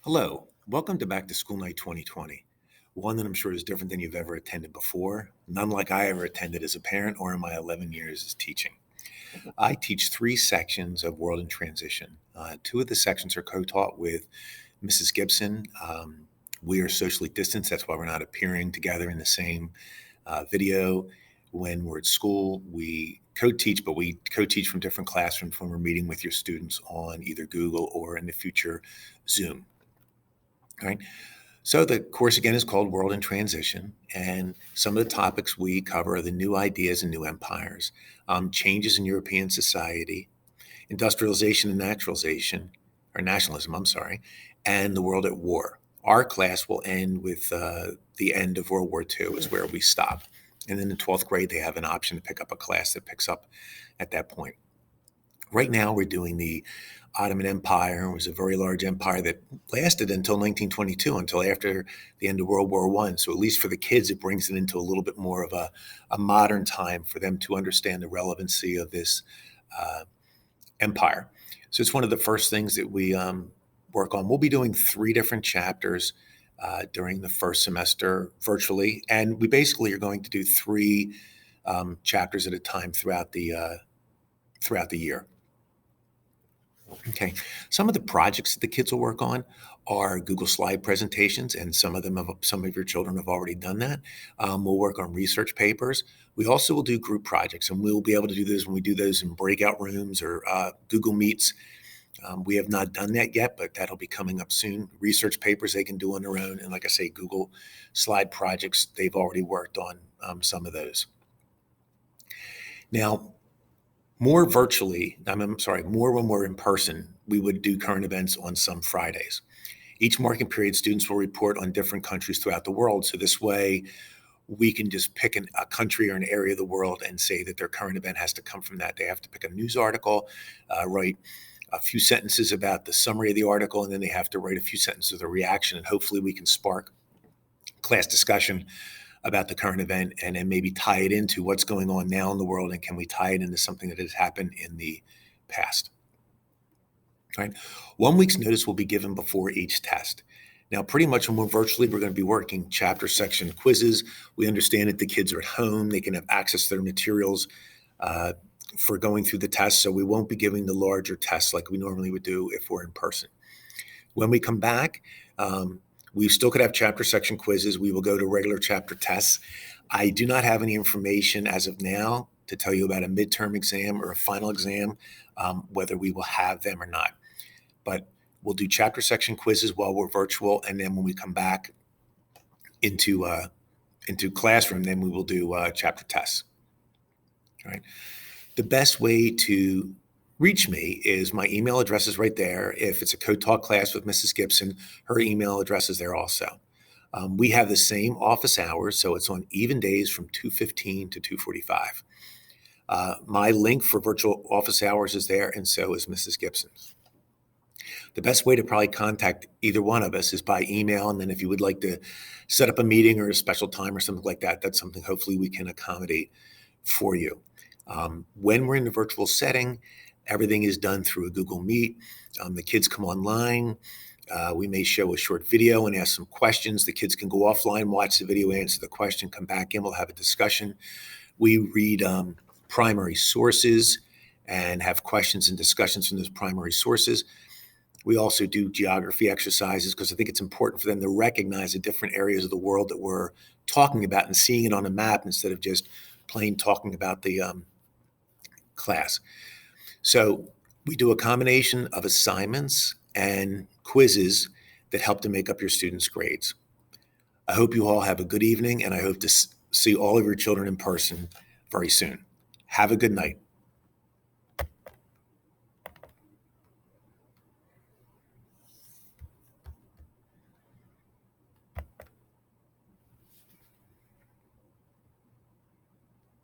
Hello, welcome to Back to School Night 2020. One that I'm sure is different than you've ever attended before, none like I ever attended as a parent or in my 11 years as teaching. I teach three sections of World in Transition. Two of the sections are co-taught with Mrs. Gibson. We are socially distanced, that's why we're not appearing together in the same video. When we're at school, we co-teach, but we co-teach from different classrooms when we're meeting with your students on either Google or in the future, Zoom. All right. So the course again is called World in Transition, and some of the topics we cover are the new ideas and new empires, changes in European society, industrialization and naturalization, or nationalism, I'm sorry, and the world at war. Our class will end with the end of World War II is where we stop. And then in 12th grade, they have an option to pick up a class that picks up at that point. Right now, we're doing the Ottoman Empire. It was a very large empire that lasted until 1922, until after the end of World War I. So at least for the kids, it brings it into a little bit more of a modern time for them to understand the relevancy of this empire. So it's one of the first things that we work on. We'll be doing three different chapters during the first semester virtually, and we basically are going to do three chapters at a time throughout the year. Okay, some of the projects that the kids will work on are Google slide presentations, and some of your children have already done that. We'll work on research papers. We also will do group projects, and we'll be able to do those when we do those in breakout rooms or Google Meets. We have not done that yet, but that'll be coming up soon. Research papers they can do on their own, and like I say, Google slide projects, they've already worked on some of those. Now, more virtually, more when we're in person, we would do current events on some Fridays. Each marking period, students will report on different countries throughout the world. So this way, we can just pick a country or an area of the world and say that their current event has to come from that. They have to pick a news article, write a few sentences about the summary of the article, and then they have to write a few sentences of the reaction. And hopefully we can spark class discussion about the current event and then maybe tie it into what's going on now in the world, and can we tie it into something that has happened in the past. All right. 1 week's notice will be given before each test. Now, pretty much when we're virtually, we're going to be working chapter section quizzes. We understand that the kids are at home. They can have access to their materials for going through the tests, so we won't be giving the larger tests like we normally would do if we're in person. When we come back, we still could have chapter section quizzes. We will go to regular chapter tests. I do not have any information as of now to tell you about a midterm exam or a final exam, whether we will have them or not. But we'll do chapter section quizzes while we're virtual, and then when we come back into classroom, then we will do chapter tests. All right. The best way to reach me is my email address is right there. If it's a co-taught class with Mrs. Gibson, her email address is there also. We have the same office hours, so it's on even days from 2:15 to 2:45. My link for virtual office hours is there, and so is Mrs. Gibson's. The best way to probably contact either one of us is by email, and then if you would like to set up a meeting or a special time or something like that, that's something hopefully we can accommodate for you. When we're in the virtual setting, everything is done through a Google Meet. The kids come online. We may show a short video and ask some questions. The kids can go offline, watch the video, answer the question, come back in. We'll have a discussion. We read primary sources and have questions and discussions from those primary sources. We also do geography exercises because I think it's important for them to recognize the different areas of the world that we're talking about and seeing it on a map instead of just plain talking about the class. So we do a combination of assignments and quizzes that help to make up your students' grades. I hope you all have a good evening, and I hope to see all of your children in person very soon. Have a good night.